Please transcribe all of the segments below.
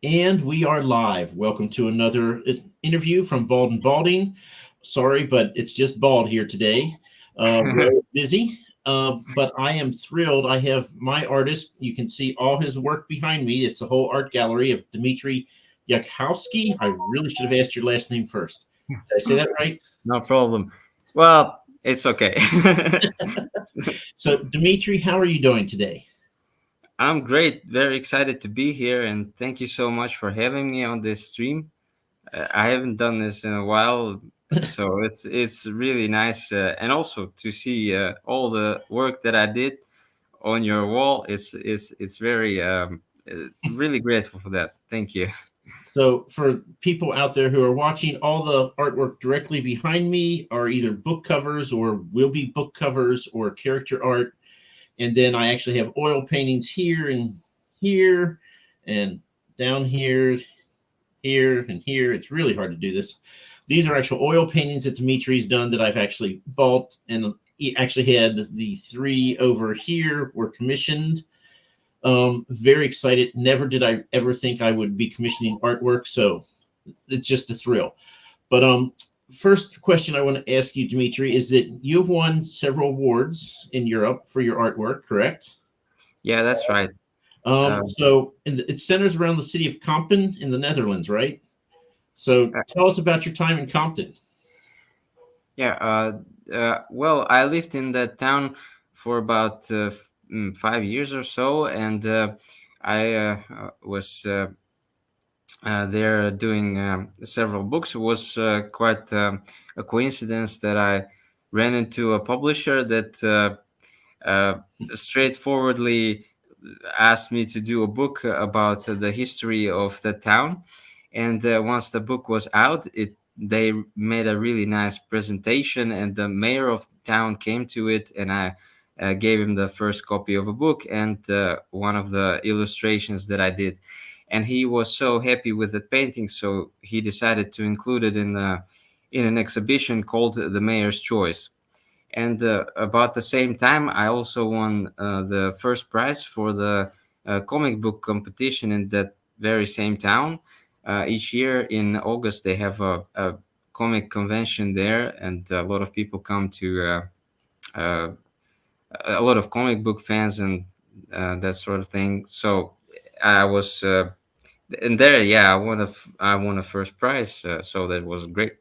And we are live. Welcome to another interview from Bald&Balding. Sorry, but it's just Bald here today. We're busy, but I am thrilled. I have my artist. You can see all his work behind me. It's a whole art gallery of Dmitry Yakhovsky. I really should have asked your last name first. Did I say that right? No problem. Well, it's okay. So, Dmitry, how are you doing today? I'm great. Very excited to be here, and thank you so much for having me on this stream. I haven't done this in a while, so it's really nice, and also to see all the work that I did on your wall. It's very really grateful for that. Thank you. So, for people out there who are watching, all the artwork directly behind me are either book covers or will be book covers or character art. And then I actually have oil paintings here and down here and here. It's really hard to do this. These are actual oil paintings that Dmitrys done that I've actually bought, and he actually had the three over here were commissioned. Very excited. Never did I ever think I would be commissioning artwork, so it's just a thrill. But first question I want to ask you, Dmitry, is that you've won several awards in Europe for your artwork, correct? Yeah, that's right. So it centers around the city of Compton in the Netherlands, right? So Uh, tell us about your time in Compton. yeah. Well, I lived in that town for about 5 years or so, and I was there doing several books. It was quite a coincidence that I ran into a publisher that straightforwardly asked me to do a book about the history of the town. And once the book was out, it they made a really nice presentation, and the mayor of the town came to it, and I gave him the first copy of a book and one of the illustrations that I did, and he was so happy with the painting, so he decided to include it in an exhibition called The Mayor's Choice. And about the same time, I also won the first prize for the comic book competition in that very same town. Each year in August, they have a comic convention there, and a lot of people come to uh, a lot of comic book fans and that sort of thing. So I was and there, yeah, I won a first prize, so that was great.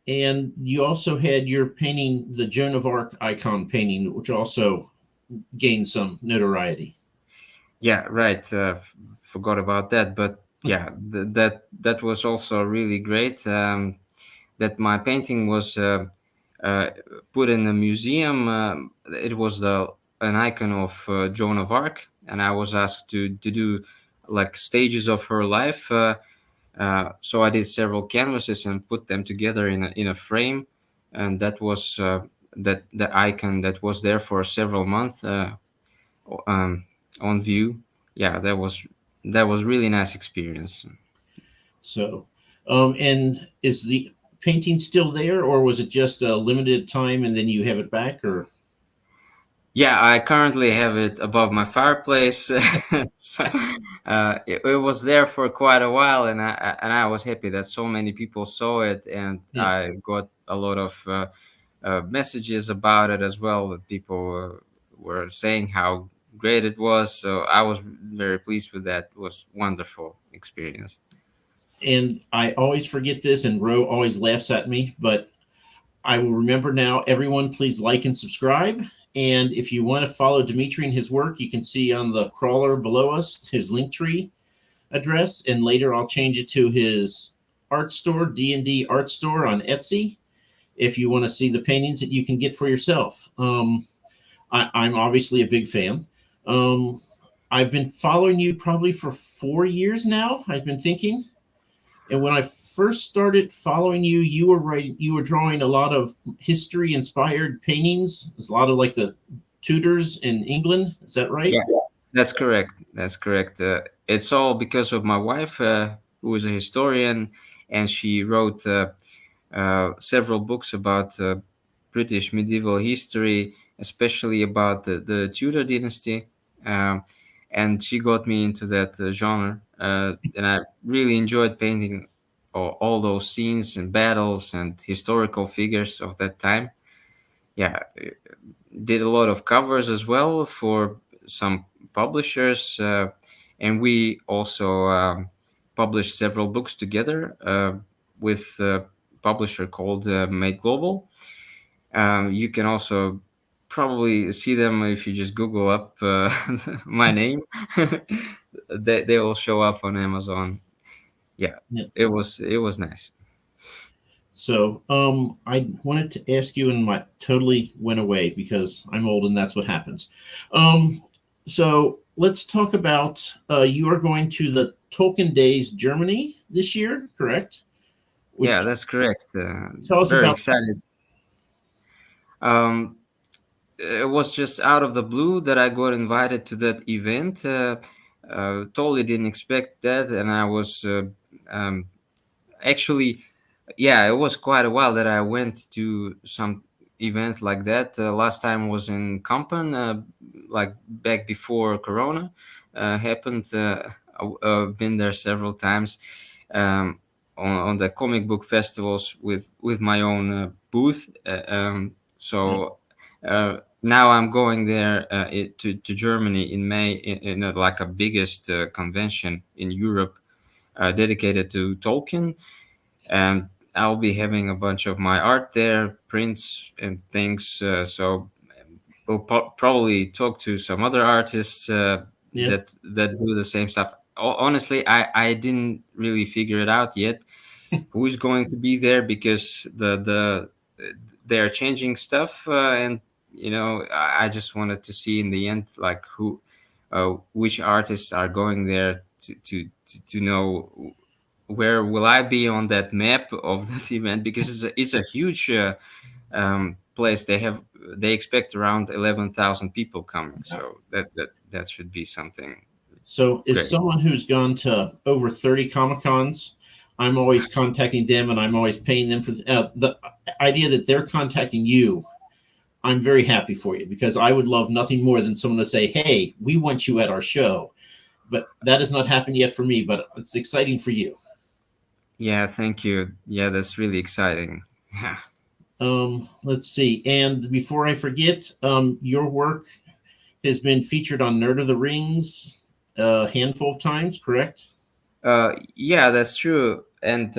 And you also had your painting, the Joan of Arc icon painting, which also gained some notoriety. Yeah, right. Forgot about that, but yeah, that was also really great. That my painting was uh, put in a museum. It was the an icon of Joan of Arc, and I was asked to do like stages of her life. So I did several canvases and put them together in a frame, and that was that the icon that was there for several months um, on view. Yeah, that was really nice experience. So, and is the painting still there, or was it just a limited time and then you have it back? Or Yeah, I currently have it above my fireplace. So, it was there for quite a while, and I was happy that so many people saw it, and yeah. I got a lot of messages about it as well. That people were saying how great it was. So I was very pleased with that. It was wonderful experience. And I always forget this, and Ro always laughs at me, but I will remember now. Everyone, please like and subscribe. And if you want to follow Dmitry and his work, you can see on the crawler below us his link tree address, and later I'll change it to his art store, D&D art store on Etsy. If you want to see the paintings that you can get for yourself, I'm obviously a big fan. Um, I've been following you probably for 4 years now. I've been thinking, and when I first started following you, you were drawing a lot of history inspired paintings. There's a lot of like the Tudors in England. Is that right? Yeah, that's correct. That's correct. It's all because of my wife, who is a historian, and she wrote several books about British medieval history, especially about the Tudor dynasty. Um, and she got me into that genre, and I really enjoyed painting all those scenes and battles and historical figures of that time. Yeah, did a lot of covers as well for some publishers, and we also published several books together with a publisher called Made Global. You can also probably see them if you just Google up my name. They will show up on Amazon. Yeah, Yeah. it was nice. So, I wanted to ask you, and my totally went away because I'm old and that's what happens. Um, so let's talk about you are going to the Tolkien Days Germany this year, correct? Yeah, Which that's correct. tell us Very about. excited. Um, it was just out of the blue that I got invited to that event. Totally didn't expect that, and I was um, actually, yeah, it was quite a while that I went to some event like that. Last time was in Compton, like back before Corona happened. I've been there several times um, on the comic book festivals with my own booth. So now I'm going there to Germany in May in like a biggest convention in Europe dedicated to Tolkien, and I'll be having a bunch of my art there, prints and things. So we'll probably talk to some other artists Yeah. that do the same stuff. Honestly, I didn't really figure it out yet who is going to be there, because they're changing stuff, and I just wanted to see in the end like who which artists are going there to know where will I be on that map of that event, because it's a huge place. They expect around 11,000 people coming, so that should be something So, as great. someone who's gone to over 30 Comic Cons, I'm always contacting them and I'm always paying them for the idea that they're contacting you. I'm very happy for you because I would love nothing more than someone to say, "Hey, we want you at our show." But that has not happened yet for me, but it's exciting for you. Yeah, thank you. Yeah, that's really exciting. Let's see. And before I forget, your work has been featured on Nerd of the Rings a handful of times, correct? Yeah, that's true. And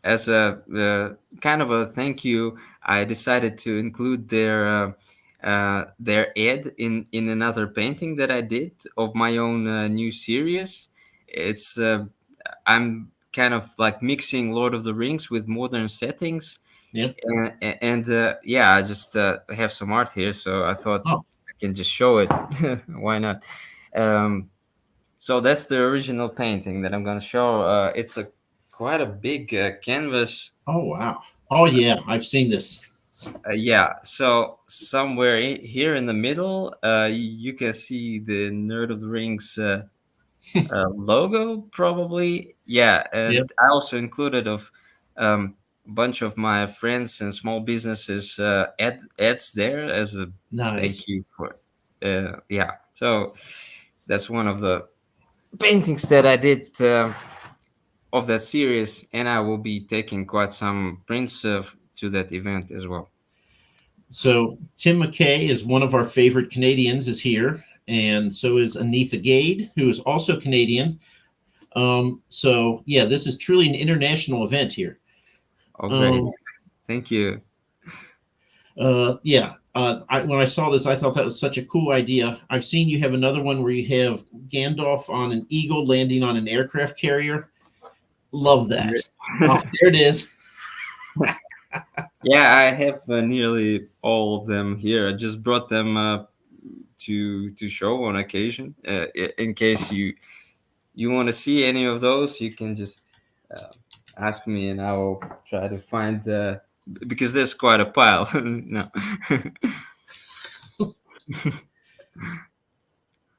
as a kind of a thank you, I decided to include their ad in another painting that I did of my own new series. It's I'm kind of like mixing Lord of the Rings with modern settings, Yeah. and yeah, I just have some art here, so I thought Oh, I can just show it. Why not? Um, so that's the original painting that I'm gonna show. It's a quite a big canvas. oh wow. Oh yeah, I've seen this. Yeah. So somewhere here in the middle, you can see the Nerd of the Rings logo, probably. Yeah, Yeah. and I also included of a bunch of my friends and small businesses ads there as a Nice. thank you for. Yeah. So that's one of the paintings that I did of that series, and I will be taking quite some prints to that event as well. So Tim McKay is one of our favorite Canadians is here, and so is Anitha Gade, who is also Canadian. So yeah, this is truly an international event here. Oh, great! Um, Thank you. yeah. When I saw this, I thought that was such a cool idea. I've seen you have another one where you have Gandalf on an eagle landing on an aircraft carrier. Love that. Oh, there it is. Yeah, I have nearly all of them here. I just brought them to show on occasion. In case you want to see any of those, you can just uh, ask me, and I will try to find. Because there's quite a pile. No.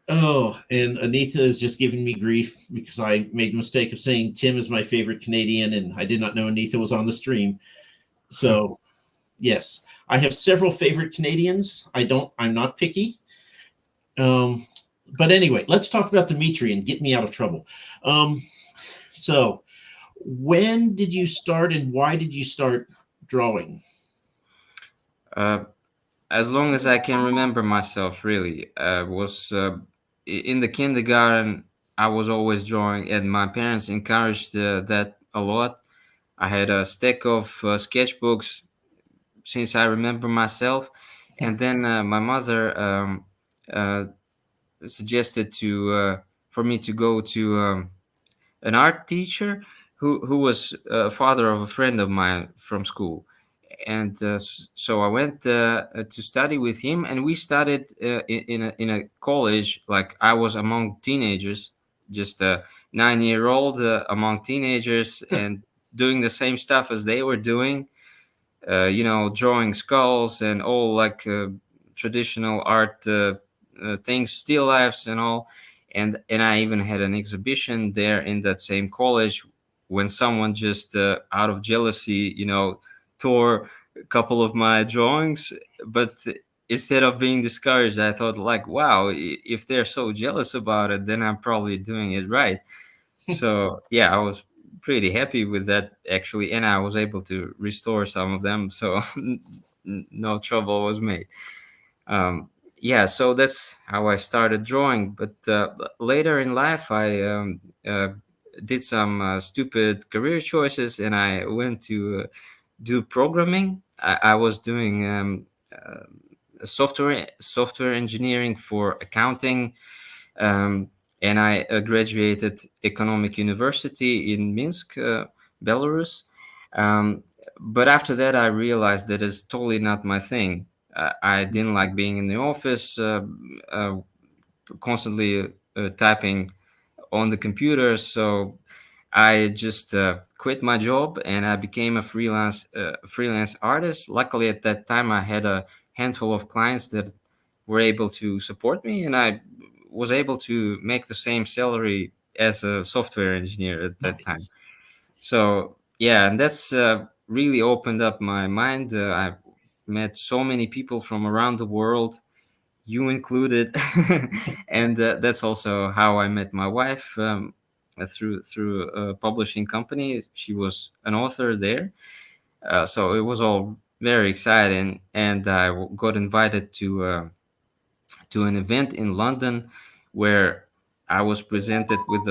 Oh, and Anitha is just giving me grief because I made the mistake of saying Tim is my favorite Canadian, and I did not know Anitha was on the stream. So, yes, I have several favorite Canadians. I'm not picky. Um, But anyway, let's talk about Dmitry and get me out of trouble. Um, so, when did you start and why did you start drawing? Uh, as long as I can remember myself, really, was in the kindergarten. I was always drawing, and my parents encouraged that a lot. I had a stack of sketchbooks since I remember myself, and then my mother uh, suggested to for me to go to an art teacher who was a father of a friend of mine from school, and so I went to study with him, and we studied in a college. Like I was among teenagers, just a 9-year old among teenagers, and doing the same stuff as they were doing. Drawing skulls and all like traditional art things, still lifes and all. And I even had an exhibition there in that same college when someone just out of jealousy, tore a couple of my drawings. But instead of being discouraged, I thought like, wow, if they're so jealous about it, then I'm probably doing it right. So yeah, I was pretty happy with that actually, and I was able to restore some of them, so no trouble was made. Yeah, so that's how I started drawing. But later in life, I did some stupid career choices, and I went to do programming. I was doing software engineering for accounting, um, and I graduated Economic University in Minsk, Belarus. Um, but after that, I realized that it's totally not my thing. I didn't like being in the office, uh, constantly typing on the computer. So I just quit my job and I became a freelance artist. Luckily, at that time, I had a handful of clients that were able to support me, and I was able to make the same salary as a software engineer at that time. Nice. So yeah, and that's really opened up my mind. I've met so many people from around the world, you included, and that's also how I met my wife, through a publishing company. She was an author there, so it was all very exciting. And I got invited to an event in London where I was presented with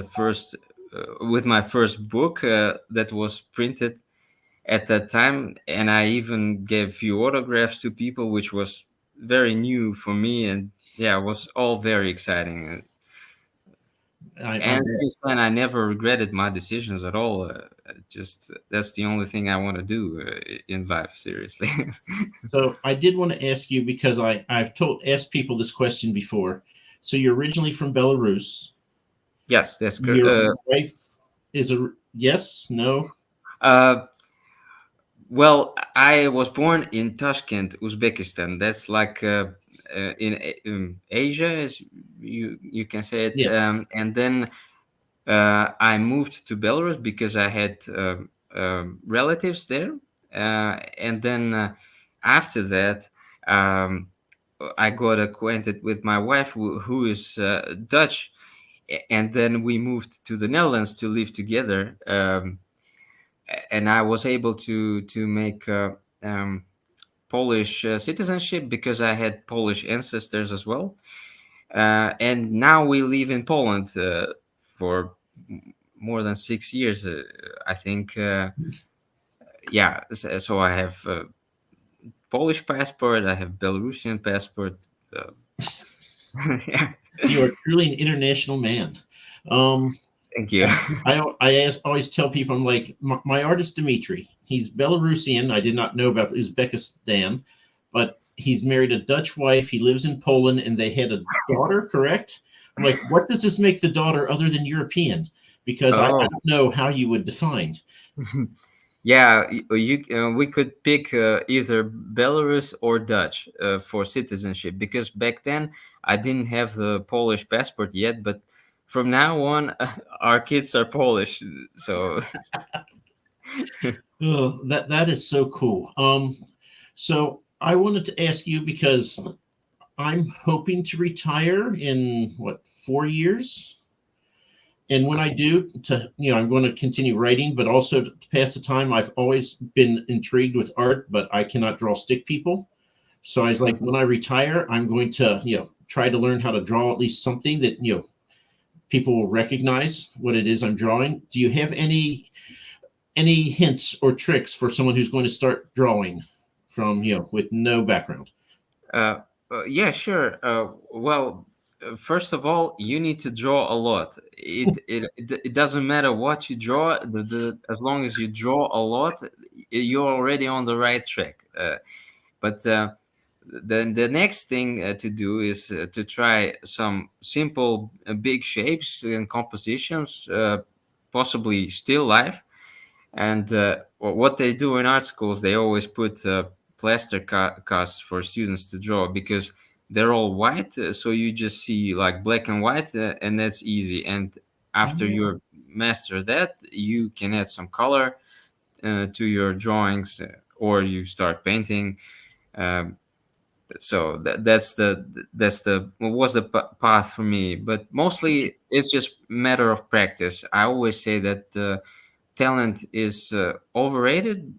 with my first book that was printed at that time, and I even gave few autographs to people, which was very new for me, and yeah, it was all very exciting. I And bet. since then, I never regretted my decisions at all. Just that's the only thing I want to do in life, seriously. So I did want to ask you because I've told asked people this question before. So you're originally from Belarus. Yes, that's correct. Your wife is a yes, no, Uh, Well, I was born in Tashkent, Uzbekistan. That's like in Asia, as you can say it. yeah. And then I moved to Belarus because I had relatives there. And then after that, um, I got acquainted with my wife, who is Dutch. And then we moved to the Netherlands to live together. And I was able to make Polish citizenship because I had Polish ancestors as well. And now we live in Poland for more than 6 years, I think. Yeah, so I have Polish passport, I have Belarusian passport. Uh, yeah, You are truly an international man. Um, thank you. always tell people I'm like my artist Dmitry. He's Belarusian. I did not know about Uzbekistan, but he's married a Dutch wife. He lives in Poland, and they had a daughter. Correct? I'm like, what does this make the daughter other than European? Because I Oh. don't know how you would define. Yeah, we could pick either Belarus or Dutch for citizenship, because back then I didn't have the Polish passport yet, but from now on our kids are Polish. So Oh, that is so cool. So I wanted to ask you because I'm hoping to retire in what, 4 years. And when I Awesome. do, I'm going to continue writing, but also to pass the time. I've always been intrigued with art, but I cannot draw stick people. So I was like, when I retire, I'm going to, try to learn how to draw at least something that, people will recognize what it is I'm drawing. Do you have any hints or tricks for someone who's going to start drawing from, with no background? Uh, yeah, sure. Well, first of all, you need to draw a lot. It doesn't matter what you draw. As long as you draw a lot, you're already on the right track. But the next thing to do is to try some simple big shapes and compositions, possibly still life. And what they do in art schools, they always put plaster casts for students to draw because they're all white. So you just see like black and white, and that's easy. And after Oh, you master that, you can add some color to your drawings, or you start painting. Um, so that's the was the path for me. But okay. mostly it's just matter of practice. I always say that. Talent is overrated,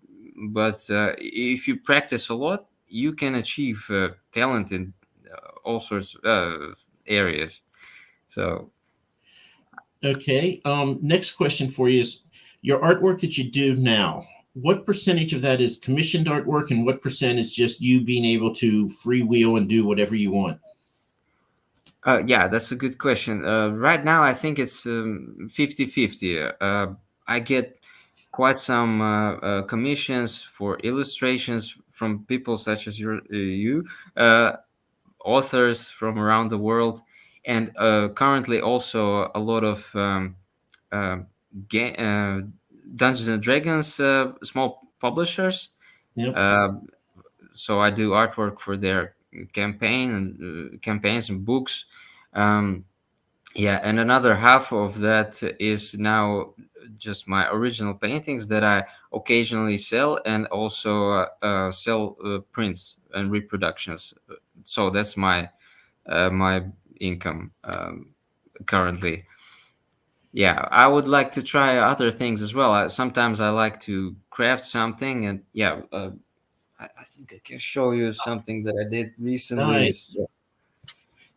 but if you practice a lot, you can achieve talent in all sorts of areas. So, Okay. Next question for you is your artwork that you do now. What percentage of that is commissioned artwork, and what percent is just you being able to freewheel and do whatever you want? yeah, that's a good question. Right now, I think it's 50-50. I get quite some commissions for illustrations from people such as you. Authors from around the world, and currently also a lot of uh, ga- uh, Dungeons and Dragons small publishers. Yep. Uh, so I do artwork for their campaigns and books. Um, yeah, and another half of that is now just my original paintings that I occasionally sell, and also sell prints and reproductions. So that's my income currently. Yeah, I would like to try other things as well. Sometimes I like to craft something, and yeah, I think I can show you something that I did recently. Nice.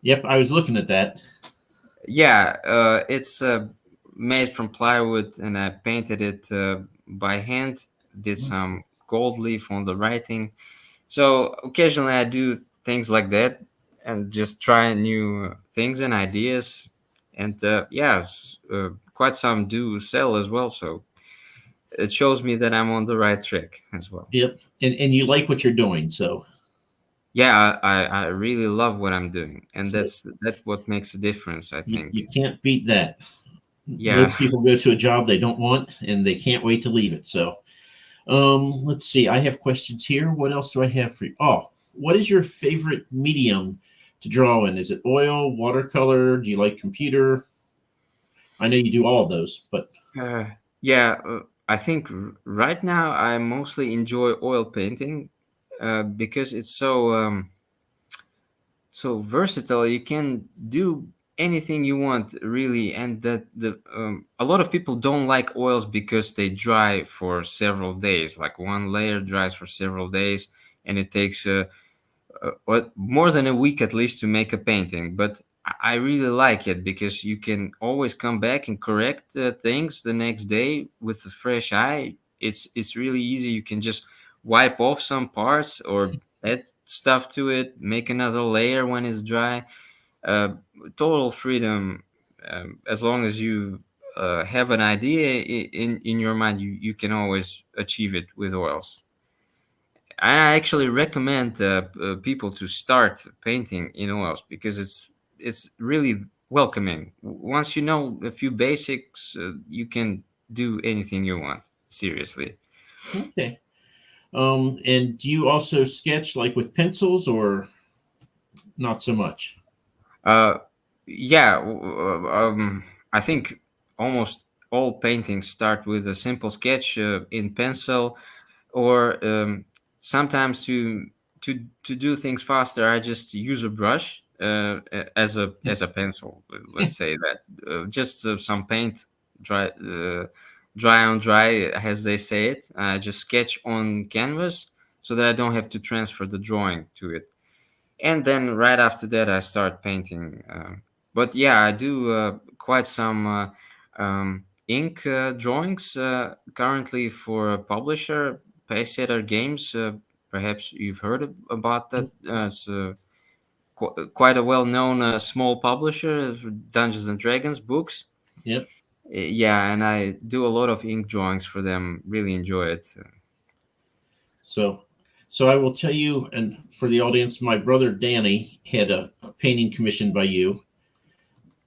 Yep. I was looking at that. Yeah, it's made from plywood, and I painted it by hand. Did some gold leaf on the writing. So occasionally I do things like that, and just try new things and ideas. And yeah, quite some do sell as well. So it shows me that I'm on the right track as well. Yep. And you like what you're doing, so Yeah, I really love what I'm doing, and so that's what makes a difference, I you think. can't beat that. Yeah. Most people go to a job they don't want and they can't wait to leave it. So let's see. I have questions here. What else do I have for you? Oh, what is your favorite medium to draw in? Is it oil, watercolor? Do you like computer? I know you do all of those, but Uh, yeah, I think right now I mostly enjoy oil painting because it's so versatile. You can do anything you want really, and that the a lot of people don't like oils because they dry for several days. Like one layer dries for several days, and it takes what more than a week at least to make a painting. But I really like it because you can always come back and correct things the next day with a fresh eye. It's really easy. You can just wipe off some parts or add stuff to it, make another layer when it's dry. uh, Total freedom. As long as you have an idea in your mind, you can always achieve it with oils. I actually recommend people to start painting in oils because it's really welcoming. Once you know a few basics, you can do anything you want. Seriously. okay. And do you also sketch like with pencils or not so much? Uh, yeah, I think almost all paintings start with a simple sketch in pencil, or sometimes to to do things faster, I just use a brush as a pencil. Let's say that just some paint, dry dry on dry, as they say it. I just sketch on canvas so that I don't have to transfer the drawing to it, and then right after that I start painting. But yeah, I do quite some ink drawings currently for a publisher, Paysetter Games. Perhaps you've heard about that. It's quite a well-known small publisher of Dungeons and Dragons books. Yep. Yeah, and I do a lot of ink drawings for them. Really enjoy it. So, so I will tell you, and for the audience, my brother Danny had a painting commissioned by you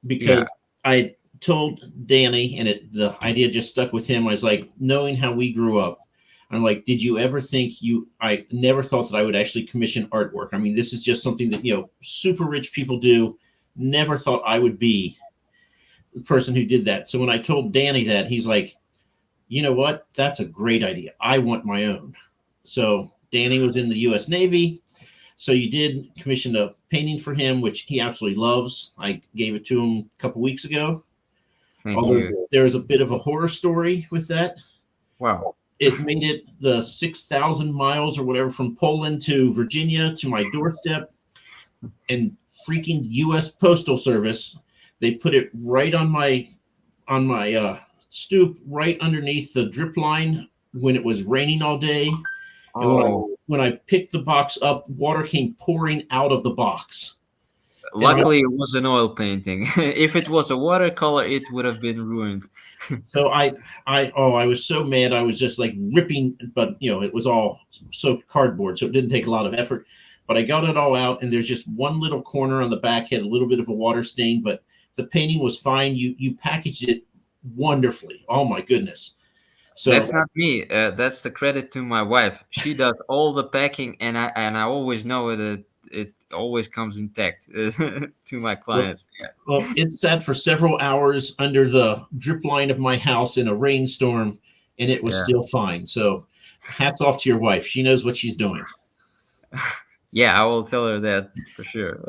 Yeah, because I told Danny, and the idea just stuck with him. I was like, knowing how we grew up, I'm like, did you ever think you? I never thought that I would actually commission artwork. I mean, this is just something that super rich people do. Never thought I would be the person who did that. So when I told Danny that, he's like, you know what? That's a great idea. I want my own. So Danny was in the U.S. Navy. So you did commission a painting for him, which he absolutely loves. I gave it to him a couple weeks ago. thank Although you. there was a bit of a horror story with that. Wow. It made it the 6,000 miles or whatever from Poland to Virginia to my doorstep. And freaking U.S. Postal Service, they put it right on my stoop, right underneath the drip line when it was raining all day. And Oh, when I picked the box up, water came pouring out of the box. And luckily, it was an oil painting. If it was a watercolor, it would have been ruined. so I was so mad. I was just like ripping, but it was all soaked cardboard, so it didn't take a lot of effort. But I got it all out, and there's just one little corner on the back had a little bit of a water stain, but the painting was fine. You packaged it wonderfully. Oh my goodness. So That's not me. That's the credit to my wife. She does all the packing, and I always know that it always comes intact to my well, clients. Yeah, well, it sat for several hours under the drip line of my house in a rainstorm, and it was yeah, still fine. So hats off to your wife. She knows what she's doing. yeah. I will tell her that for sure.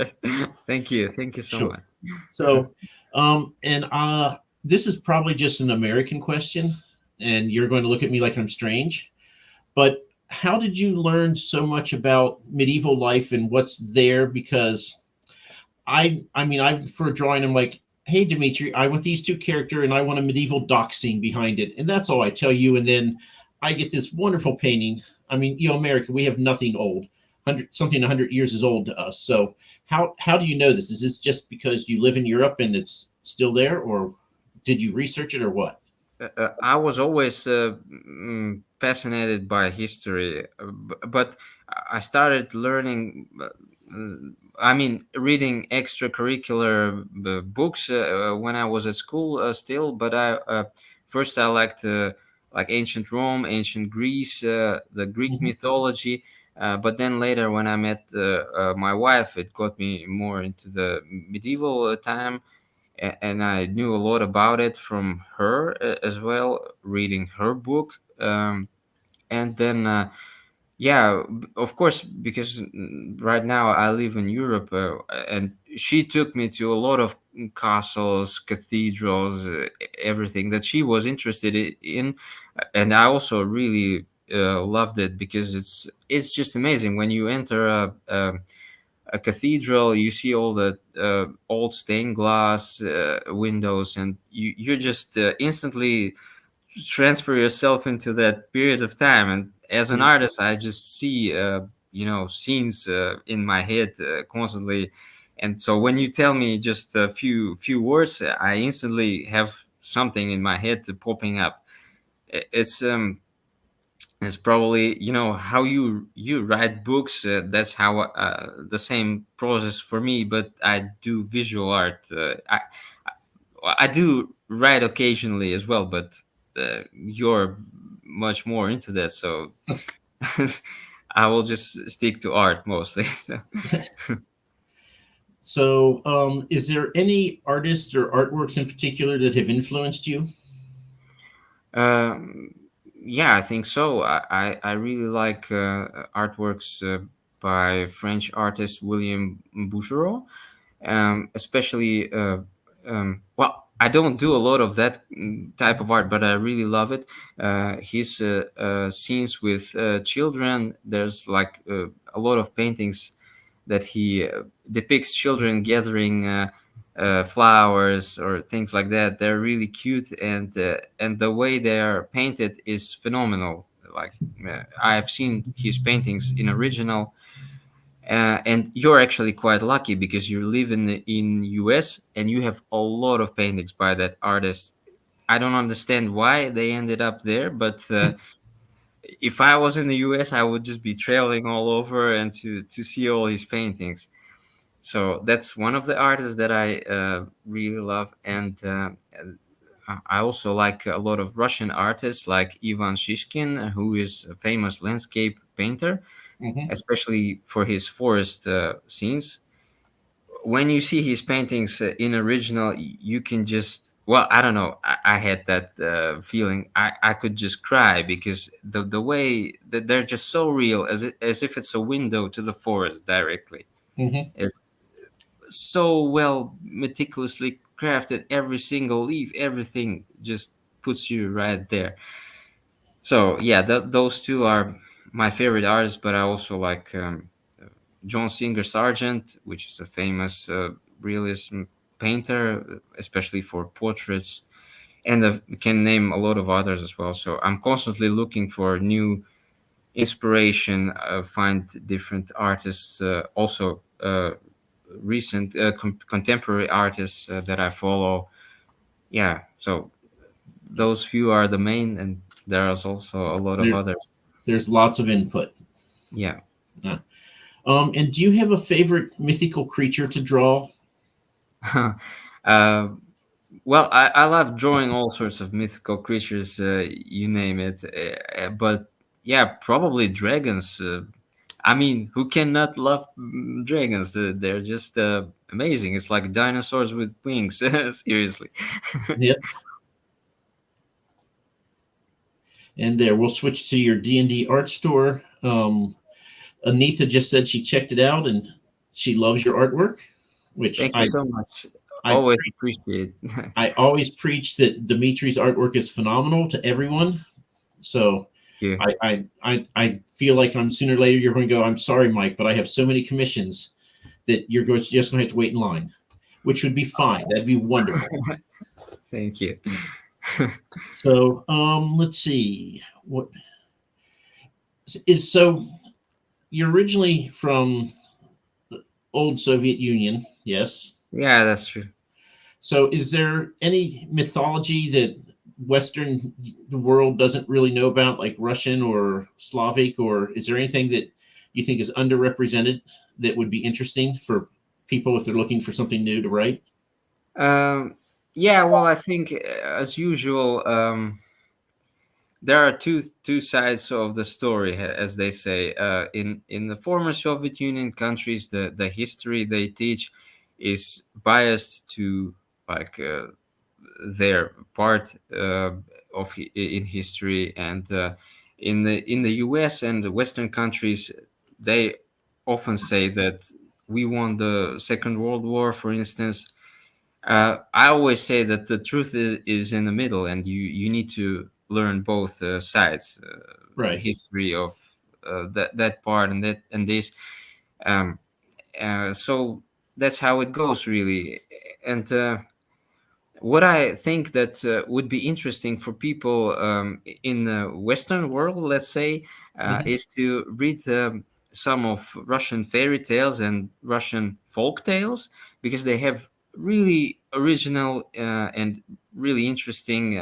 Thank you so Sure. much. So, and this is probably just an American question, and you're going to look at me like I'm strange. But how did you learn so much about medieval life and what's there? Because I mean, I for a drawing, I'm like, hey, Dmitry, I want these two character, and I want a medieval dock scene behind it, and that's all I tell you. And then I get this wonderful painting. I mean, America, we have nothing old. Something 100 years is old to us. So how do you know this? Is this just because you live in Europe and it's still there, or did you research it, or what? I was always fascinated by history, but I started learning. I mean, reading extracurricular books when I was at school still. But I first I liked like ancient Rome, ancient Greece, the Greek Mhm. mythology. But then later, when I met my wife, it got me more into the medieval time, and I knew a lot about it from her as well, reading her book. And then, yeah, of course, because right now I live in Europe, and she took me to a lot of castles, cathedrals, everything that she was interested in, and I also really loved it because it's just amazing when you enter a cathedral. You see all the old stained glass windows, and you just instantly transfer yourself into that period of time. And as an Yeah. artist, I just see scenes in my head constantly. And so when you tell me just a few words, I instantly have something in my head popping up. It's probably how you write books. That's how the same process for me, but I do visual art. I do write occasionally as well, but you're much more into that, so I will just stick to art mostly. So, is there any artists or artworks in particular that have influenced you? um, yeah, I think so. I really like artworks. by French artist William Bouguereau. Especially, well, I don't do a lot of that type of art, but I really love it. His scenes with children, there's like a lot of paintings that he depicts children gathering flowers or things like that. They're really cute, and the way they are painted is phenomenal. Like I have seen his paintings in original, and you're actually quite lucky because you live in US and you have a lot of paintings by that artist. I don't understand why they ended up there, but if I was in the US, I would just be traveling all over and to see all his paintings. So that's one of the artists that I really love, and I also like a lot of Russian artists like Ivan Shishkin, who is a famous landscape painter, Hmm. especially for his forest scenes. When you see his paintings in original, you can just, well, I don't know. I had that feeling. I could just cry because the way that they're just so real, as if it's a window to the forest directly. Hmm. It's so well meticulously crafted. Every single leaf, everything just puts you right there. So yeah, those two are my favorite artists. But I also like John Singer Sargent, which is a famous realism painter, especially for portraits, and can name a lot of others as well. So I'm constantly looking for new inspiration, find different artists, also recent contemporary artists that I follow. Yeah, so those few are the main, and there's also a lot of There, others. there's lots of input. Yeah. Uh, and do you have a favorite mythical creature to draw? uh, Well, I love drawing all sorts of mythical creatures, you name it. But yeah, probably dragons. I mean, who cannot love dragons? They're just amazing. It's like dinosaurs with wings. Seriously. Yep. And there, we'll switch to your D&D art store. Anitha just said she checked it out and she loves your artwork, which Thank you so much. I Always appreciate. I always preach that Dimitri's artwork is phenomenal to everyone. So you. I feel like I'm sooner or later you're going to go, I'm sorry, Mike, but I have so many commissions that just going to have to wait in line, which would be fine. That'd be wonderful. Thank you. So let's see. What is so you're originally from the old Soviet Union, yes? Yeah, that's true. So is there any mythology that Western the world doesn't really know about, like Russian or Slavic, or is there anything that you think is underrepresented that would be interesting for people if they're looking for something new to write? Um, yeah, well, I think as usual. There are two sides of the story, as they say. In the former Soviet Union countries, the history they teach is biased to like their part in history, and in the US and the Western countries, they often say that we won the Second World War, for instance. I always say that the truth is in the middle, and you need to learn both sides, the Right. history of that part and that and this. Um, so that's how it goes, really. And what I think that would be interesting for people in the Western world, let's say, Hmm. is to read some of Russian fairy tales and Russian folk tales, because they have really original and really interesting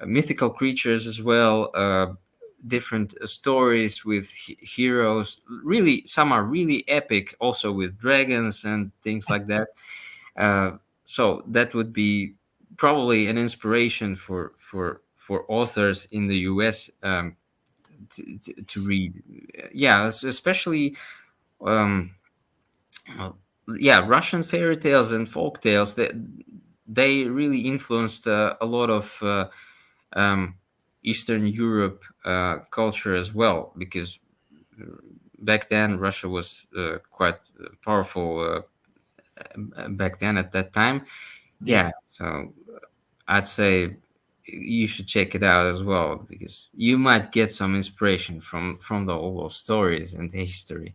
mythical creatures as well. Different stories with heroes. Really, some are really epic, also with dragons and things like that. uh, so that would be probably an inspiration for authors in the US, to read. Yeah, especially um, well, yeah, Russian fairy tales and folk tales, that they really influenced a lot of um, Eastern Europe culture as well, because back then Russia was quite powerful back then at that time. Yeah. Yeah, so I'd say you should check it out as well, because you might get some inspiration from all those stories and the history.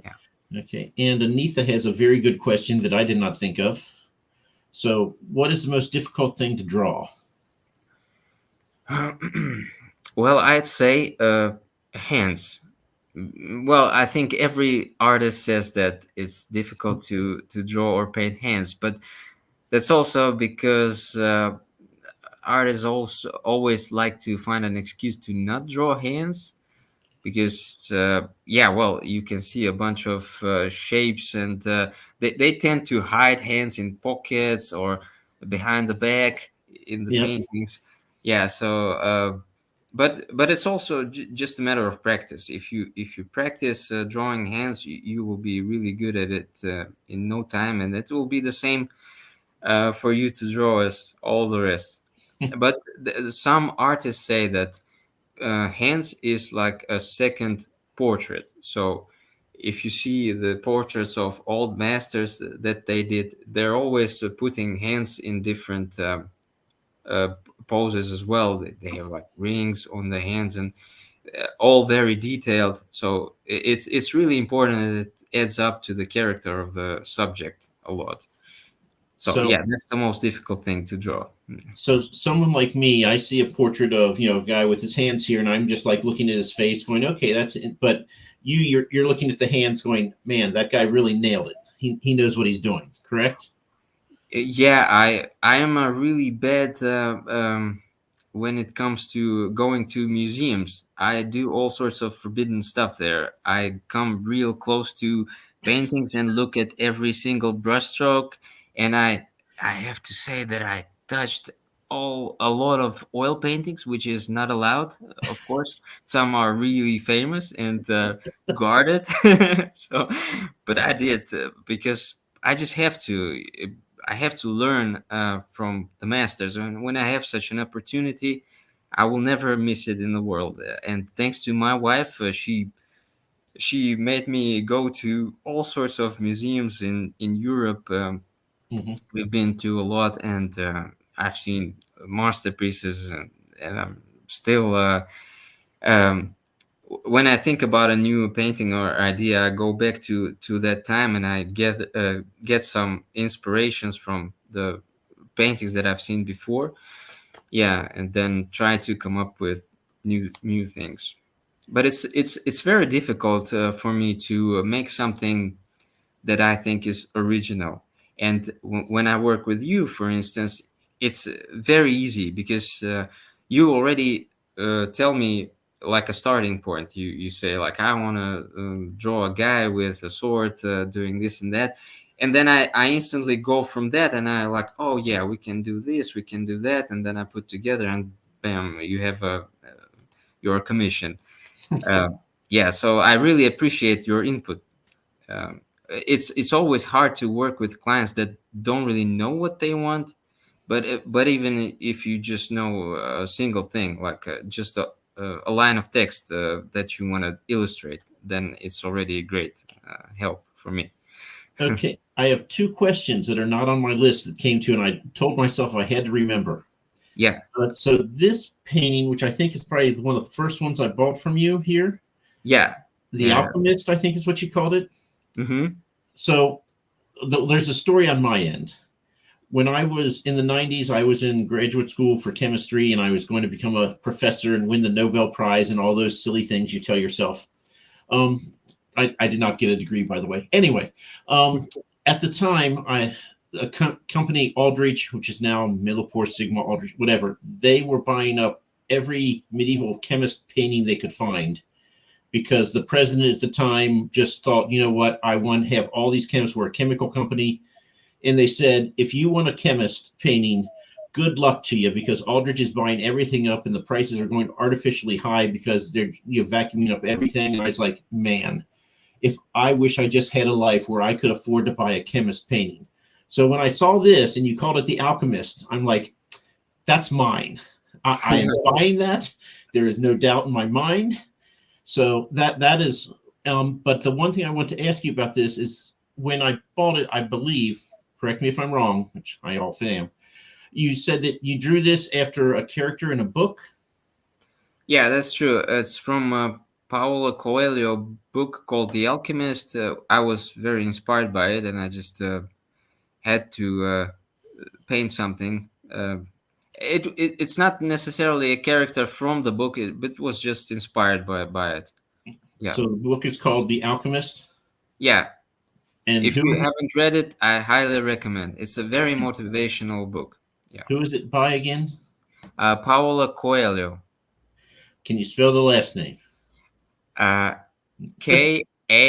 Yeah. Okay. And Anitha has a very good question that I did not think of. So, what is the most difficult thing to draw? Well, I'd say hands. Well, I think every artist says that it's difficult to draw or paint hands, but that's also because artists also always like to find an excuse to not draw hands, because yeah, well, you can see a bunch of shapes, and they tend to hide hands in pockets or behind the back in the Yep. paintings. Yeah, so but it's also just a matter of practice. If you practice drawing hands, you will be really good at it in no time, and it will be the same for you to draw as all the rest. But some artists say that hands is like a second portrait. So if you see the portraits of old masters that they did, they're always putting hands in different uh, poses as well. They have like rings on the hands, and all very detailed. So it's really important, and it adds up to the character of the subject a lot. So So, yeah, that's the most difficult thing to draw. so someone like me, I see a portrait of a guy with his hands here, and I'm just like looking at his face, going, "Okay, that's it." But you're looking at the hands, going, "Man, that guy really nailed it. He knows what he's doing." Correct? Yeah, I am a really bad when it comes to going to museums. I do all sorts of forbidden stuff there. I come real close to paintings and look at every single brushstroke, and I have to say that I touched a lot of oil paintings, which is not allowed, of course. Some are really famous and guarded. So, but I did because I just have to. I have to learn from the masters, and when I have such an opportunity, I will never miss it in the world. And thanks to my wife, she made me go to all sorts of museums in Europe. Hmm. We've been to a lot, and I've seen masterpieces, and I'm still. Um, when I think about a new painting or idea, I go back to that time, and I get some inspirations from the paintings that I've seen before. Yeah, and then try to come up with new things. But it's very difficult for me to make something that I think is original. And when I work with you, for instance, it's very easy because you already tell me like a starting point. You say like, I want to draw a guy with a sword doing this and that, and then I instantly go from that, and I like, oh yeah, we can do this, we can do that, and then I put together, and bam, you have your commission. Uh, yeah, so I really appreciate your input. It's always hard to work with clients that don't really know what they want, but even if you just know a single thing, like just a line of text that you want to illustrate, then it's already a great help for me. Okay. I have two questions that are not on my list that came to, and I told myself I had to remember. Yeah, So this painting, which I think is probably one of the first ones I bought from you here, yeah, the yeah. Alchemist, I think is what you called it. Mm-hmm. So there's a story on my end. When I was in the 90s, I was in graduate school for chemistry, and I was going to become a professor and win the Nobel Prize and all those silly things you tell yourself. Um, I did not get a degree, by the way. Anyway, at the time, a company, Aldrich, which is now Millipore, Sigma, Aldrich, whatever, they were buying up every medieval chemist painting they could find, because the president at the time just thought, you know what, I want to have all these chemists. We're a chemical company. And they said, if you want a chemist painting, good luck to you, because Aldrich is buying everything up and the prices are going artificially high because they're vacuuming up everything. And I was like, man, if I wish I just had a life where I could afford to buy a chemist painting. So when I saw this and you called it the Alchemist, I'm like, that's mine. I am buying that. There is no doubt in my mind. So that is But the one thing I want to ask you about this is when I bought it, I believe, correct me if I'm wrong, which I often am, you said that you drew this after a character in a book. Yeah, that's true. It's from Paulo Coelho book called The Alchemist. I was very inspired by it, and I just had to paint something. It's not necessarily a character from the book, but was just inspired by it. Yeah, So the book is called The Alchemist. yeah. And If you haven't read it, I highly recommend. It's a very motivational book. Yeah, who is it by again? Paulo Coelho. Can you spell the last name? Uh, Kaol.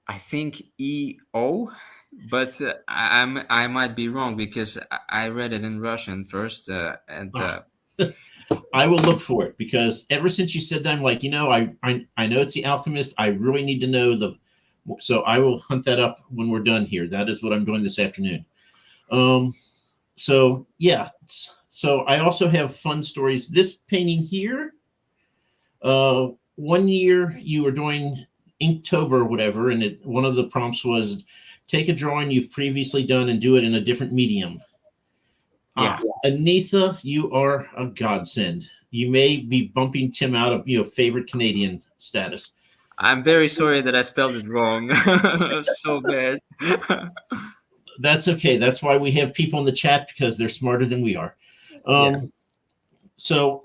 I think EO, but I might be wrong because I read it in Russian first, and Ah, I will look for it because ever since you said that, I'm like, I know it's The Alchemist. I really need to know the. So I will hunt that up when we're done here. That is what I'm doing this afternoon. Um, so yeah, so I also have fun stories. This painting here, one year you were doing Inktober or whatever, and one of the prompts was take a drawing you've previously done and do it in a different medium. yeah, Anitha, you are a godsend. You may be bumping Tim out of favorite Canadian status. I'm very sorry that I spelled it wrong, so bad. That's okay. That's why we have people in the chat because they're smarter than we are. Yeah, So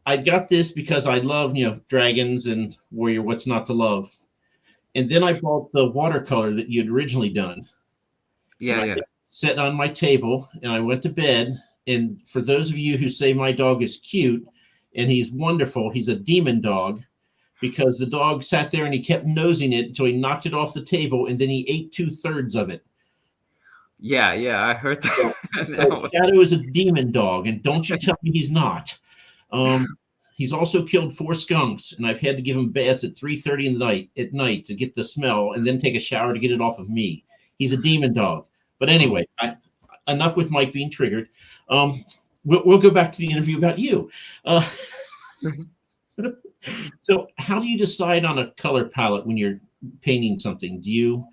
I got this because I love dragons and warrior. What's not to love? And then I bought the watercolor that you had originally done, and yeah, I yeah. set on my table, and I went to bed. And for those of you who say my dog is cute and he's wonderful, he's a demon dog because the dog sat there and he kept nosing it until he knocked it off the table, and then he ate 2/3 of it. Yeah, yeah, I heard that. So, That so was- Shadow is a demon dog, and don't you tell me he's not. Um, he's also killed 4 skunks, and I've had to give him baths at 3:30 in the night at night to get the smell, and then take a shower to get it off of me. He's a demon dog. But oh, anyway, enough with Mike being triggered. Um, we'll go back to the interview about you. Uh, so, how do you decide on a color palette when you're painting something? Do you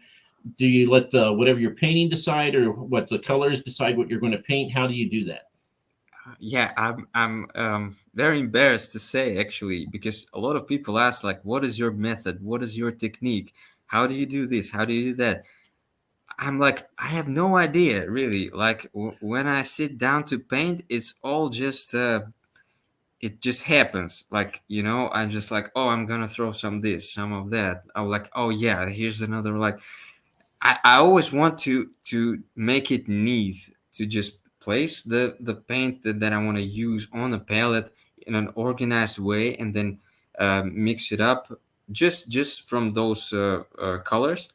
let the whatever you're painting decide, or what the colors decide what you're going to paint? How do you do that? yeah, I'm very embarrassed to say actually because a lot of people ask like, "What is your method? What is your technique? How do you do this? How do you do that?" I'm like, I have no idea really. Like when I sit down to paint, it's all just it just happens. Like I'm just like, oh, I'm gonna throw some this, some of that. I'm like, oh yeah, here's another. Like I always want to make it neat, to just place the paint that I want to use on the palette in an organized way, and then mix it up just from those colors.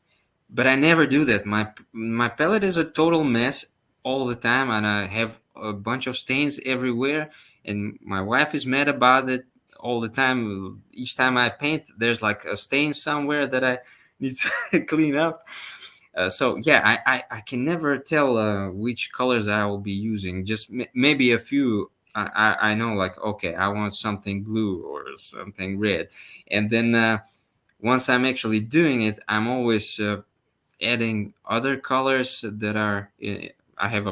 But I never do that. My palette is a total mess all the time, and I have a bunch of stains everywhere. And my wife is mad about it all the time. Each time I paint, there's like a stain somewhere that I need to clean up. So yeah, I can never tell which colors I will be using. Just maybe a few. I know like okay, I want something blue or something red, and then once I'm actually doing it, I'm always adding other colors that are. I have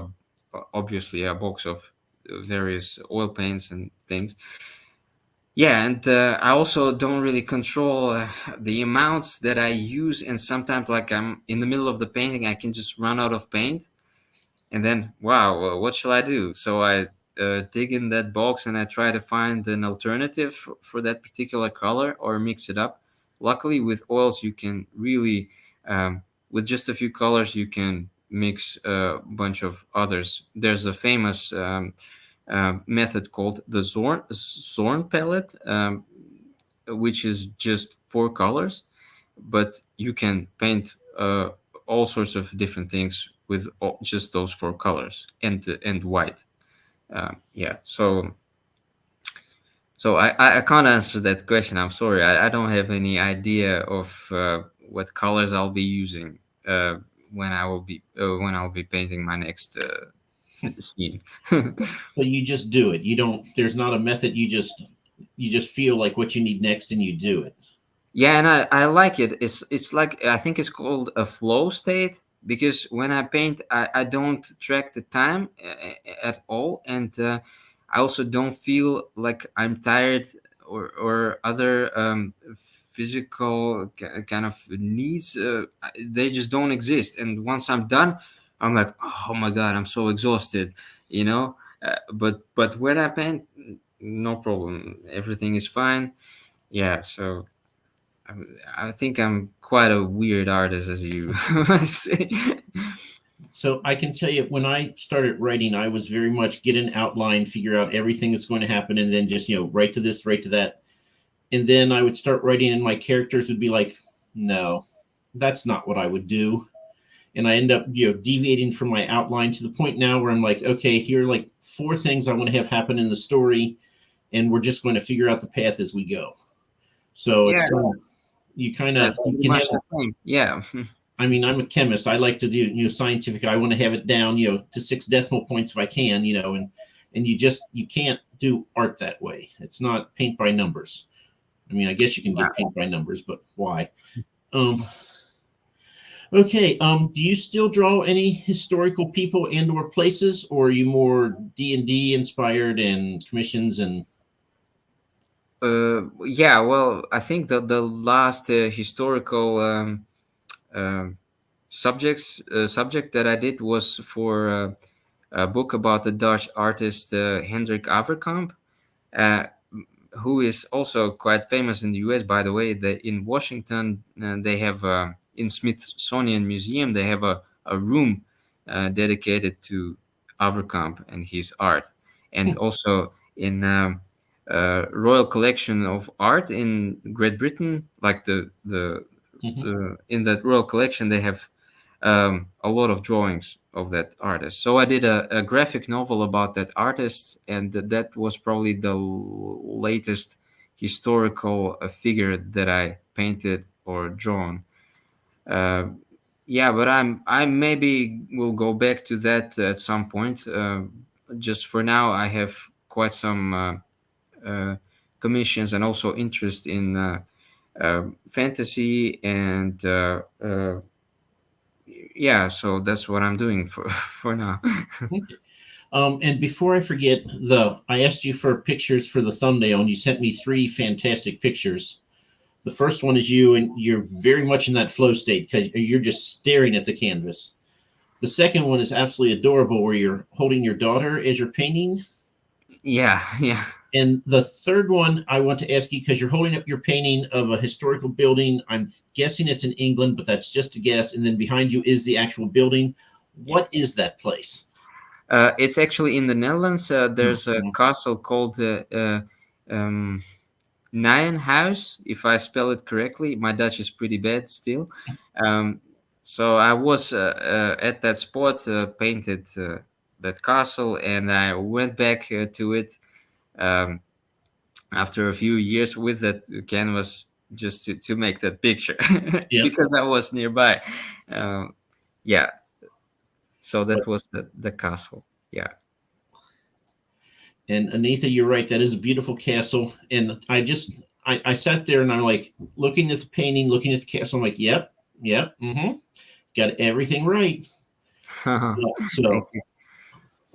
obviously a box of various oil paints and things. Yeah, and I also don't really control the amounts that I use, and sometimes, like I'm in the middle of the painting, I can just run out of paint, and then wow, what shall I do? So I dig in that box and I try to find an alternative for that particular color or mix it up. Luckily, with oils, you can really, with just a few colors, you can mix a bunch of others. There's a famous method called the Zorn palette, which is just 4 colors, but you can paint all sorts of different things with just those 4 colors and white. Yeah, so I can't answer that question. I'm sorry. I don't have any idea of what colors I'll be using when I'll be painting my next scene. So you just do it. You don't. There's not a method. You just you just feel like what you need next and you do it. Yeah, and I like it. It's like, I think it's called a flow state, because when I paint, I don't track the time at all, and I also don't feel like I'm tired, or other physical kind of needs. They just don't exist. And once I'm done, I'm like, oh my god, I'm so exhausted, you know. But when I paint, no problem. Everything is fine. Yeah, so. I think I'm quite a weird artist, as you say. So I can tell you, when I started writing, I was very much get an outline, figure out everything that's going to happen, and then just write to this, write to that, and then I would start writing, and my characters would be like, "No, that's not what I would do," and I end up deviating from my outline to the point now where I'm like, "Okay, here are like four things I want to have happen in the story, and we're just going to figure out the path as we go." So Yeah, it's you kind of that's you pretty can much have. the same. Yeah. I mean, I'm a chemist. I like to do scientific. I want to have it down to 6 decimal points if I can. And you can't do art that way. It's not paint by numbers. I mean, I guess you can Yeah. get paint by numbers, but why? Um, okay. Do you still draw any historical people and or places, or are you more D&D inspired and commissions and? Yeah. Well, I think that the last historical subject that I did was for a book about the Dutch artist Hendrik Averkamp. Uh, who is also quite famous in the US, by the way. In Washington, they have in Smithsonian Museum, they have a room dedicated to Averkamp and his art, and also in Royal Collection of Art in Great Britain, like Mhm. in that Royal Collection, they have a lot of drawings of that artist. So I did a graphic novel about that artist, and that was probably the latest historical figure that I painted or drawn. Uh, yeah, but I maybe will go back to that at some point. Just for now, I have quite some commissions and also interest in fantasy and yeah, so that's what I'm doing for for now. Okay. And before I forget, I asked you for pictures for the thumbnail, and you sent me three fantastic pictures. The first one is you, and you're very much in that flow state because you're just staring at the canvas. The second one is absolutely adorable, where you're holding your daughter as you're painting. Yeah, yeah. And the third one, I want to ask you because you're holding up your painting of a historical building. I'm guessing it's in England, but that's just a guess. And then behind you is the actual building. What is that place? It's actually in the Netherlands. There's a Mhm. castle called the um, Nijenhuis, if I spell it correctly. My Dutch is pretty bad still. Um, so I was at that spot, painted that castle, and I went back to it um, after a few years with that canvas, just to make that picture Yep. because I was nearby. Um, yeah, so that But was the castle. Yeah. And Anitha, you're right. That is a beautiful castle. And I sat there and I'm like looking at the painting, looking at the castle. I'm like, yep, yep, got everything right. Yeah, Thank so you.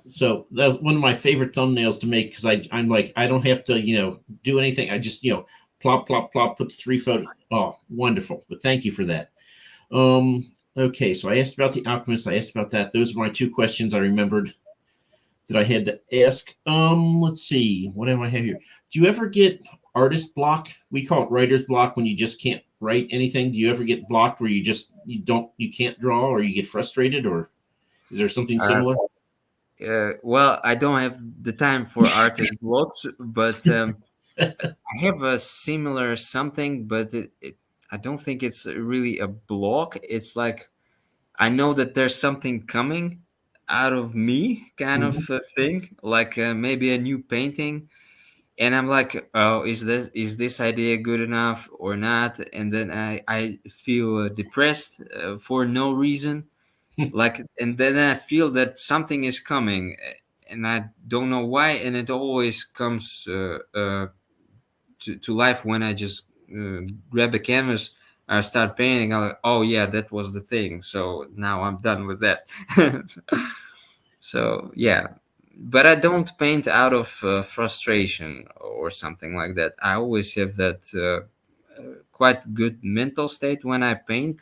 so that's one of my favorite thumbnails to make because I'm like I don't have to do anything. I just plop plop plop put the three photos. Oh, wonderful! But thank you for that. Um, okay, so I asked about the Alchemist. I asked about that. Those are my two questions I remembered that I had to ask. Let's see. What do I have here? Do you ever get artist block? We call it writer's block when you just can't write anything. Do you ever get blocked where you can't draw or you get frustrated or is there something Uh, similar? well, I don't have the time for artist blocks, but I have a similar something, but I don't think it's really a block. It's like I know that there's something coming out of me, kind of Mhm. thing, like maybe a new painting, and I'm like, oh, is this idea good enough or not? And then I feel depressed for no reason, like, and then I feel that something is coming, and I don't know why, and it always comes to life when I just grab a canvas, I start painting. I'm like, oh yeah, that was the thing. So now I'm done with that. So yeah, but I don't paint out of frustration or something like that. I always have that quite good mental state when I paint.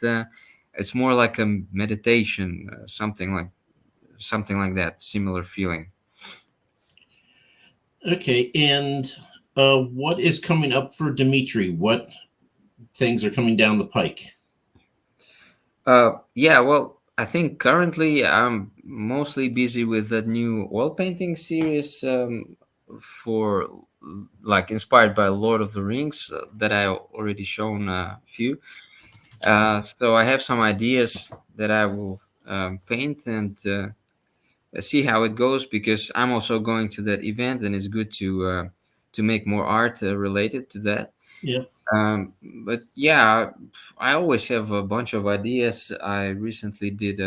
It's more like a meditation, something like that, similar feeling. Okay, and what is coming up for Dmitry? What things are coming down the pike? Yeah, well, I think currently I'm mostly busy with the new oil painting series for like inspired by Lord of the Rings that I already shown a few. So I have some ideas that I will paint and see how it goes because I'm also going to that event and it's good to make more art related to that. Yeah, But yeah, I always have a bunch of ideas. I recently did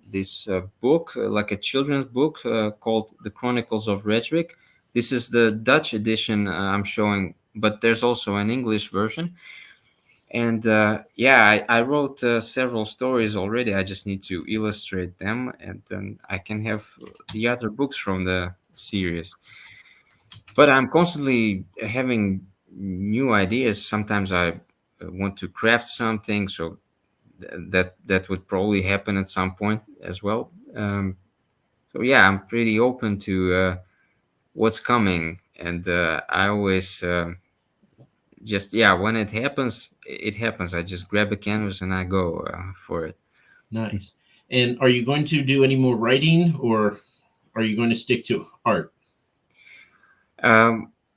this book, like a children's book called The Chronicles of Rhetoric. This is the Dutch edition I'm showing, but there's also an English version. And yeah, I wrote several stories already. I just need to illustrate them, and then I can have the other books from the series. But I'm constantly having new ideas. Sometimes I want to craft something, so that would probably happen at some point as well. So yeah, I'm pretty open to what's coming, and I always just yeah, when it happens, it happens. I just grab a canvas and I go for it. nice. And are you going to do any more writing, or are you going to stick to art?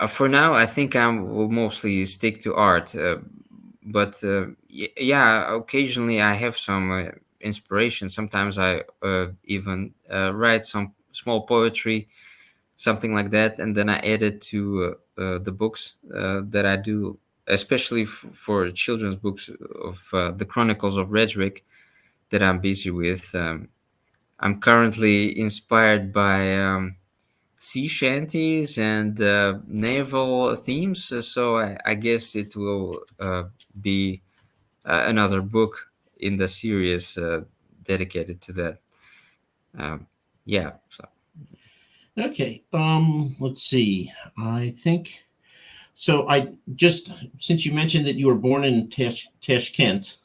For now, I think I will mostly stick to art. But yeah, occasionally I have some inspiration. Sometimes I even write some small poetry, something like that, and then I add it to the books that I do, especially for children's books of the Chronicles of Rhetoric that I'm busy with. I'm currently inspired by sea shanties and naval themes, so I guess it will be another book in the series dedicated to that. Um, yeah, so. Okay. Let's see. I think so. I just since you mentioned that you were born in Tashkent,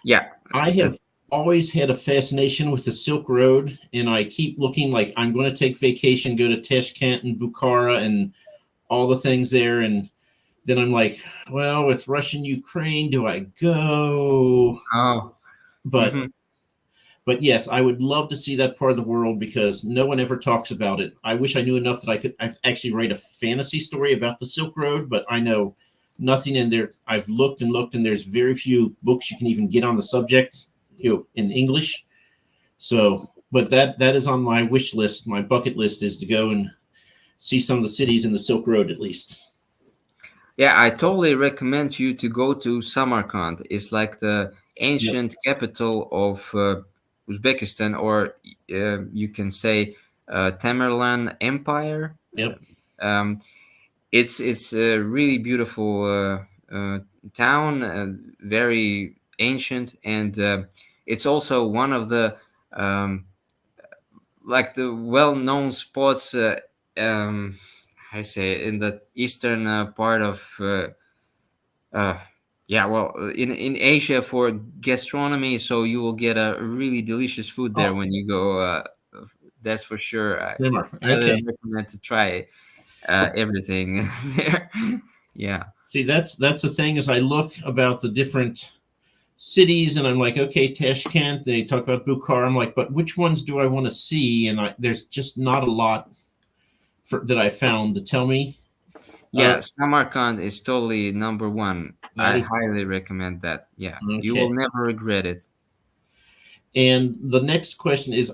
Yeah, I have that's always had a fascination with the Silk Road, and I keep looking like I'm going to take vacation, go to Tashkent and Bukhara and all the things there, and then I'm like, well, with Russian Ukraine, do I go? oh. But Hmm. but yes, I would love to see that part of the world because no one ever talks about it. I wish I knew enough that I could actually write a fantasy story about the Silk Road, but I know nothing in there. I've looked and looked, and there's very few books you can even get on the subject, in English. So, but that is on my wish list. My bucket list is to go and see some of the cities in the Silk Road at least. Yeah, I totally recommend you to go to Samarkand. It's like the Yep. ancient capital of Uzbekistan, or you can say Tamerlan Empire. Yep. Um, it's a really beautiful town, very ancient, and it's also one of the um, like the well-known spots. Um, I say in the eastern part of uh, yeah, well, in Asia for gastronomy, so you will get a really delicious food there Oh, when you go. That's for sure. I Simmer. highly Okay. recommend to try everything there. Yeah. See, that's the thing is I look about the different cities and I'm like, okay, Tashkent. They talk about Bukhara. I'm like, but which ones do I want to see? And there's just not a lot that I found to tell me. Uh, Yeah, Samarkand is totally number one. that I is highly recommend that. Yeah, you will okay. never regret it. And the next question is,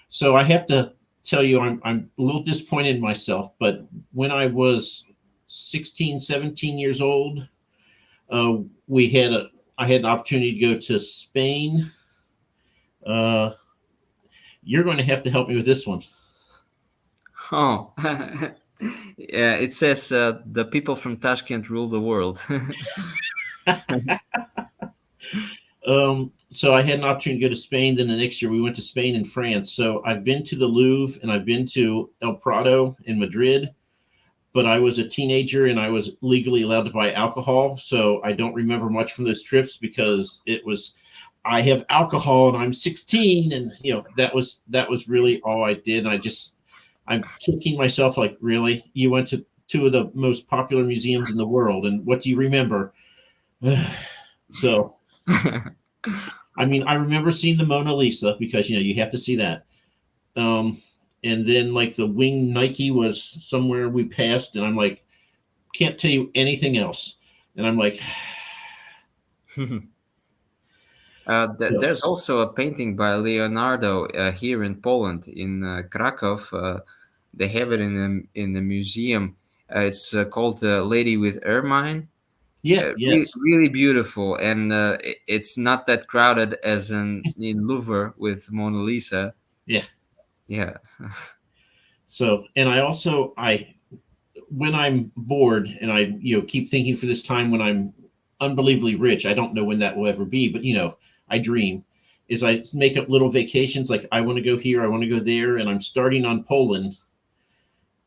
so I have to tell you, I'm a little disappointed in myself, but when I was 16, 17 years old, uh, we had a I had an opportunity to go to Spain. You're going to have to help me with this one. Oh, Yeah, it says the people from Tashkent rule the world. So I had an opportunity to go to Spain. Then the next year we went to Spain and France. So I've been to the Louvre and I've been to El Prado in Madrid, but I was a teenager and I was legally allowed to buy alcohol. So I don't remember much from those trips because it was, I have alcohol and I'm 16. And, that was really all I did. And I'm kicking myself like, really? You went to two of the most popular museums in the world. And what do you remember? So, I mean, I remember seeing the Mona Lisa because, you have to see that. Um, and then like the wing Nike was somewhere we passed, and I'm like, can't tell you anything else. And I'm like, so, There's also a painting by Leonardo here in Poland, in Krakow. They have it in the museum. It's called Lady with Ermine. yeah, yes, Really beautiful, and it's not that crowded as in Louvre with Mona Lisa. yeah. Yeah. So, and when I'm bored and I, keep thinking for this time when I'm unbelievably rich, I don't know when that will ever be, but I dream is I make up little vacations. Like I want to go here, I want to go there. And I'm starting on Poland.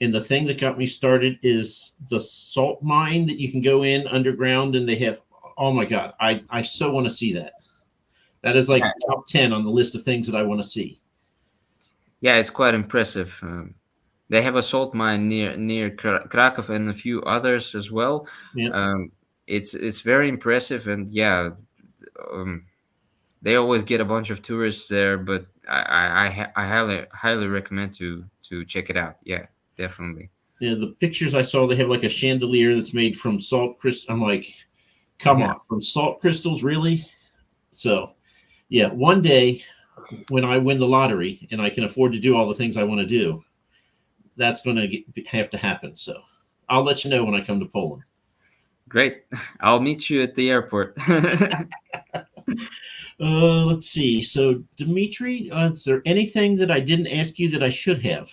And the thing that got me started is the salt mine that you can go in underground and they have, oh my God, I so want to see that. That is like top 10 on the list of things that I want to see. Yeah, it's quite impressive. They have a salt mine near Krakow and a few others as well. Yeah. It's very impressive, and yeah, um, they always get a bunch of tourists there. But I highly recommend to check it out. Yeah, definitely. Yeah, the pictures I saw, they have like a chandelier that's made from salt crystal. I'm like, come Yeah, on, from salt crystals, really? So, yeah, one day when I win the lottery and I can afford to do all the things I want to do, that's going to have to happen. So, I'll let you know when I come to Poland. great. I'll meet you at the airport. Let's see. So, Dmitry, is there anything that I didn't ask you that I should have?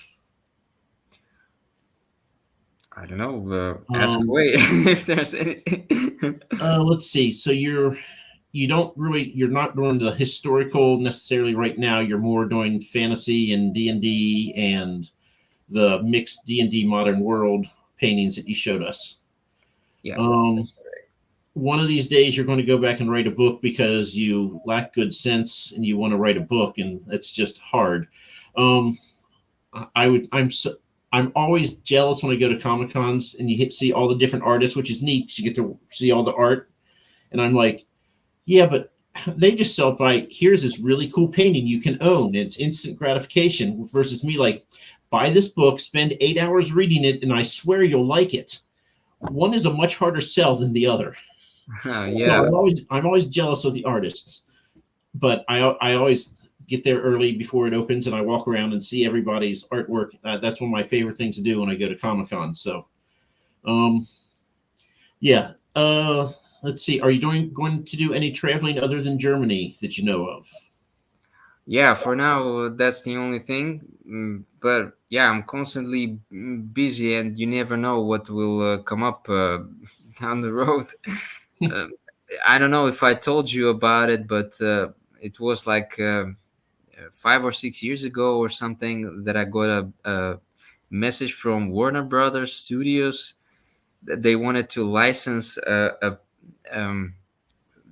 I don't know. Ask Um, away if there's anything. let's see. So you're not doing the historical necessarily right now. You're more doing fantasy and D&D and the mixed D&D modern world paintings that you showed us. Yeah, Um, that's correct. one of these days you're going to go back and write a book because you lack good sense and you want to write a book, and it's just hard. Um, I would. I'm always jealous when I go to Comic Cons and you see all the different artists, which is neat 'cause you get to see all the art. And I'm like, yeah, but they just sell it by here's this really cool painting you can own. It's instant gratification versus me like, buy this book, spend 8 hours reading it, and I swear you'll like it. One is a much harder sell than the other. So Yeah, I'm always jealous of the artists, but I always get there early before it opens and I walk around and see everybody's artwork. That's one of my favorite things to do when I go to Comic Con. So, um, yeah. Let's see. Are you going to do any traveling other than Germany that you know of? yeah. For now, that's the only thing. But yeah, I'm constantly busy, and you never know what will come up down the road. Uh, I don't know if I told you about it, but it was like 5 or 6 years ago or something that I got a message from Warner Brothers Studios that they wanted to license a um,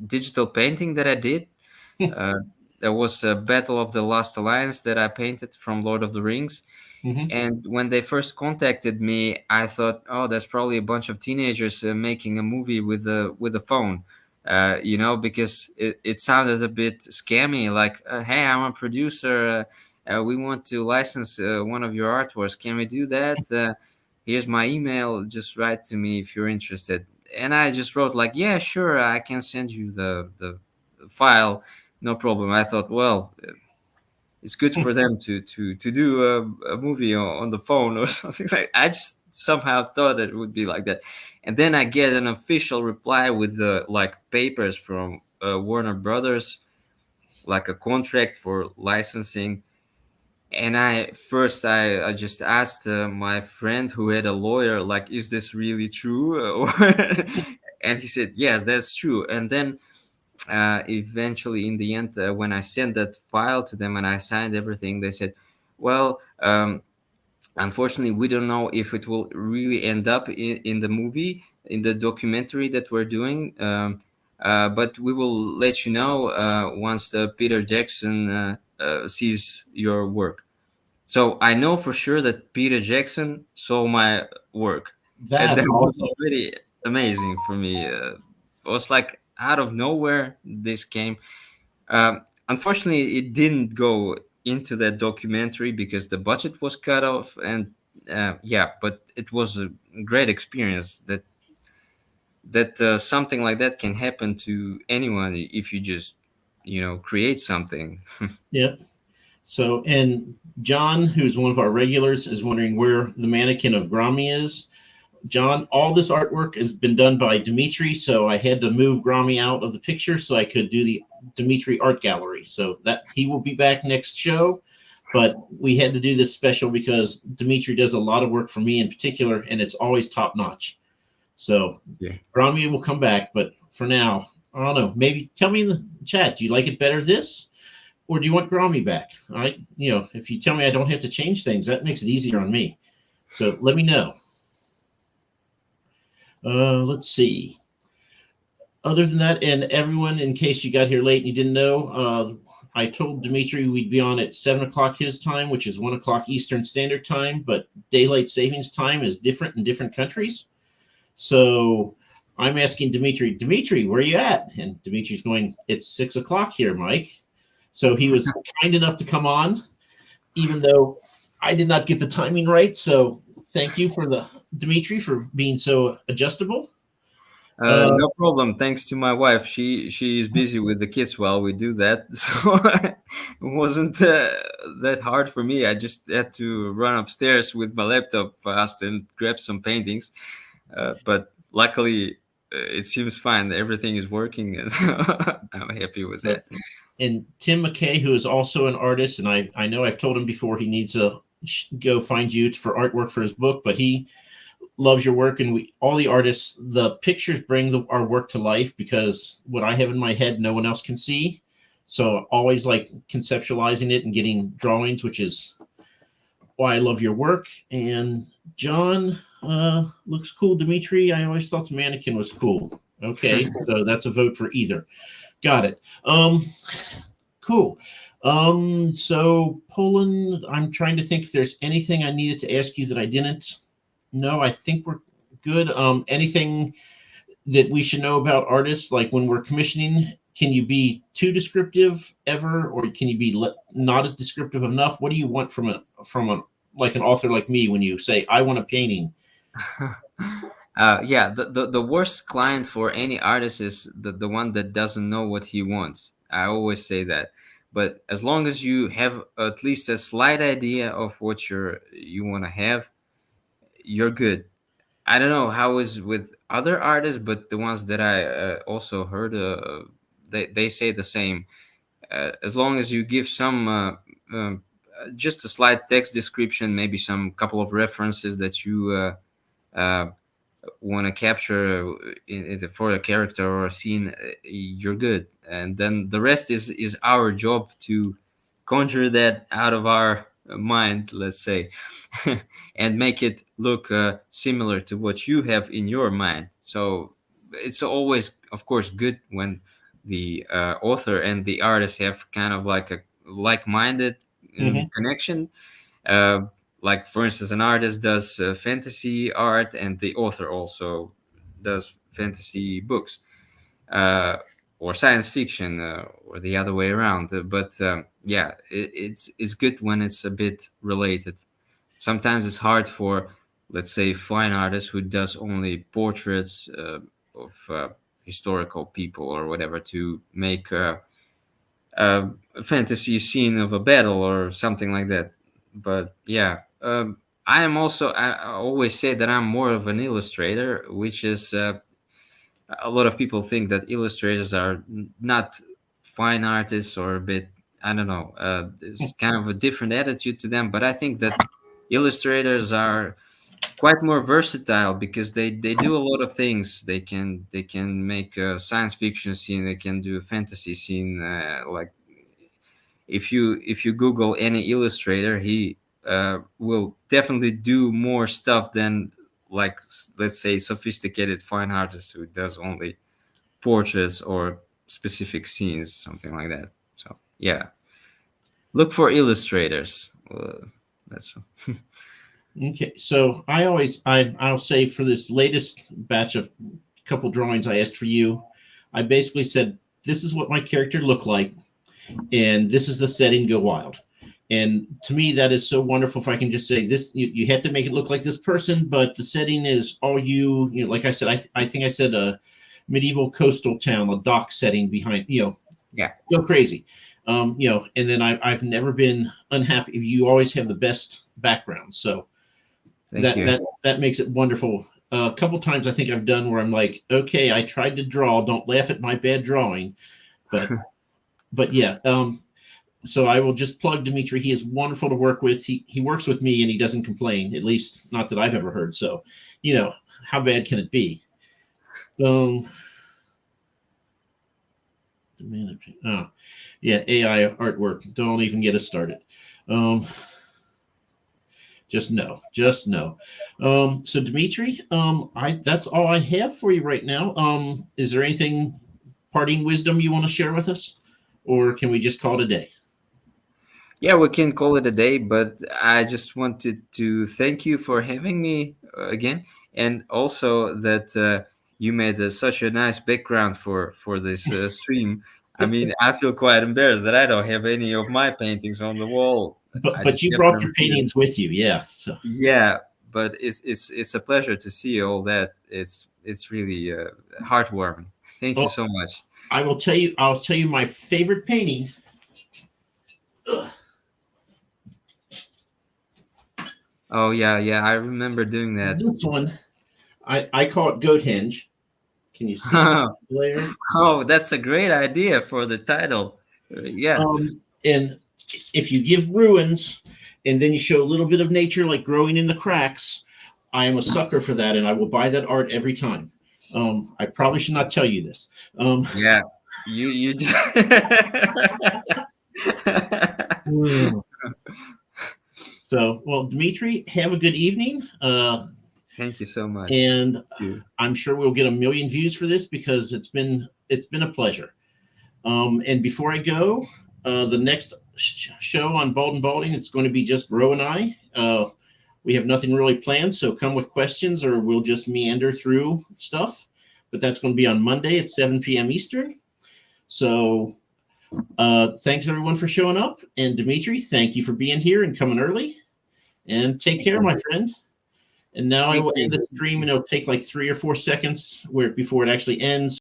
digital painting that I did. Uh, there was a Battle of the Lost Alliance that I painted from Lord of the Rings. Mm-hmm. And when they first contacted me, I thought, oh, that's probably a bunch of teenagers making a movie with a phone, because it sounded a bit scammy. Like, hey, I'm a producer. We want to license one of your artworks. Can we do that? Here's my email. Just write to me if you're interested. And I just wrote like, yeah, sure, I can send you the file, no problem. I thought, well, it's good for them to do a movie on the phone or something like. I just somehow thought it would be like that, and then I get an official reply with the like papers from Warner Brothers, like a contract for licensing, And I just asked my friend who had a lawyer, like, is this really true? And he said, yes, that's true. And then eventually, in the end, when I sent that file to them and I signed everything, they said, well, unfortunately, we don't know if it will really end up in the movie, in the documentary that we're doing. But we will let you know once Peter Jackson sees your work. So I know for sure that Peter Jackson saw my work, and That's that was awesome. already amazing for me. It was like out of nowhere this came. Unfortunately, it didn't go into that documentary because the budget was cut off, and yeah, but it was a great experience. That something like that can happen to anyone if you just create something. Yep. So, and John, who's one of our regulars, is wondering where the mannequin of Grami is. John, all this artwork has been done by Dmitry, so I had to move Grami out of the picture so I could do the Dmitry art gallery. So that he will be back next show, but we had to do this special because Dmitry does a lot of work for me in particular, and it's always top notch. So Yeah. Grami will come back, but for now, I don't know. Maybe tell me in the chat, do you like it better this, or do you want Grami back? If you tell me I don't have to change things, that makes it easier on me. So let me know. Let's see. Other than that, and everyone, in case you got here late and you didn't know, I told Dmitry we'd be on at 7 o'clock his time, which is 1 o'clock Eastern Standard Time, but daylight savings time is different in different countries. So I'm asking Dmitry, where are you at? And Dmitry's going, it's 6 o'clock here, Mike. So he was kind enough to come on, even though I did not get the timing right. So thank you for Dmitry for being so adjustable. No problem. Thanks to my wife. She is busy with the kids while we do that, so it wasn't that hard for me. I just had to run upstairs with my laptop fast and grab some paintings. But luckily, it seems fine. Everything is working, and I'm happy with So, that. and Tim McKay, who is also an artist, and I know I've told him before he needs to go find you for artwork for his book, but he loves your work, and all the artists, the pictures bring our work to life because what I have in my head, no one else can see. So always like conceptualizing it and getting drawings, which is why I love your work. And John looks cool. Dmitry, I always thought the mannequin was cool. Okay, so that's a vote for either. Got it. Cool. So Poland, I'm trying to think if there's anything I needed to ask you that I didn't. No, I think we're good. Anything that we should know about artists, like when we're commissioning, can you be too descriptive ever, or can you be not descriptive enough? What do you want from a like an author like me when you say I want a painting? Yeah, the worst client for any artist is the one that doesn't know what he wants. I always say that. But as long as you have at least a slight idea of what you want to have, you're good. I don't know how is with other artists, but the ones that I also heard, they say the same. As long as you give some, just a slight text description, maybe some couple of references that you want to capture for a character or a scene, you're good. And then the rest is our job to conjure that out of our mind, let's say, and make it look similar to what you have in your mind. So it's always, of course, good when the author and the artist have kind of like a like-minded Mm-hmm. connection. uh, like, for instance, an artist does fantasy art and the author also does fantasy books, uh, or science fiction, or the other way around. But yeah, it's good when it's a bit related. Sometimes it's hard for, let's say, fine artist who does only portraits of historical people or whatever to make a fantasy scene of a battle or something like that. But yeah, I am also, I always say that I'm more of an illustrator, which is a lot of people think that illustrators are not fine artists or a bit I don't know, there's kind of a different attitude to them. But I think that illustrators are quite more versatile because they do a lot of things. They can make a science fiction scene. They can do a fantasy scene. Like if you Google any illustrator, he will definitely do more stuff than, like, let's say, sophisticated fine artist who does only portraits or specific scenes, something like that. So yeah, look for illustrators. That's Okay, so I'll say for this latest batch of couple drawings I asked for you, I basically said this is what my character looked like, and this is the setting. Go wild. And to me, that is so wonderful. If I can just say this, you have to make it look like this person, but the setting is all you. You know, like I said, I think I said a medieval coastal town, a dock setting behind. You know, yeah. go crazy. You know, and then I've never been unhappy. You always have the best background, so Thank you. that makes it wonderful. A couple times I think I've done where I'm like, okay, I tried to draw. Don't laugh at my bad drawing, but yeah. So I will just plug Dmitry. He is wonderful to work with. He works with me and he doesn't complain, at least not that I've ever heard. So, you know, how bad can it be? Oh, yeah, AI artwork. Don't even get us started. Just no, just no. So Dmitry, that's all I have for you right now. Is there anything parting wisdom you want to share with us, or can we just call it a day? Yeah, we can call it a day, but I just wanted to thank you for having me again, and also that you made such a nice background for this stream. I mean, I feel quite embarrassed that I don't have any of my paintings on the wall. I But just you kept brought them your here. paintings with you, yeah. So Yeah, but it's a pleasure to see all that. It's really heartwarming. Thank you well, so much. I will tell you. I'll tell you my favorite painting. Ugh. Oh yeah, yeah, I remember doing that. This one, I call it Goat Henge. Can you see it there? Oh, that's a great idea for the title. Yeah. And if you give ruins and then you show a little bit of nature like growing in the cracks, I am a sucker for that and I will buy that art every time. I probably should not tell you this. Yeah. You just So, well, Dmitry, have a good evening. Thank you so much. And You. I'm sure we'll get a million views for this because it's been a pleasure. And before I go, the next show on Bald&Balding, it's going to be just Ro and I. We have nothing really planned, so come with questions or we'll just meander through stuff. But that's going to be on Monday at 7 p.m. Eastern. So thanks everyone for showing up. And Dmitry, thank you for being here and coming early. And take care, my friend. And now I Thank will end you. the stream and it'll take like 3 or 4 seconds before it actually ends.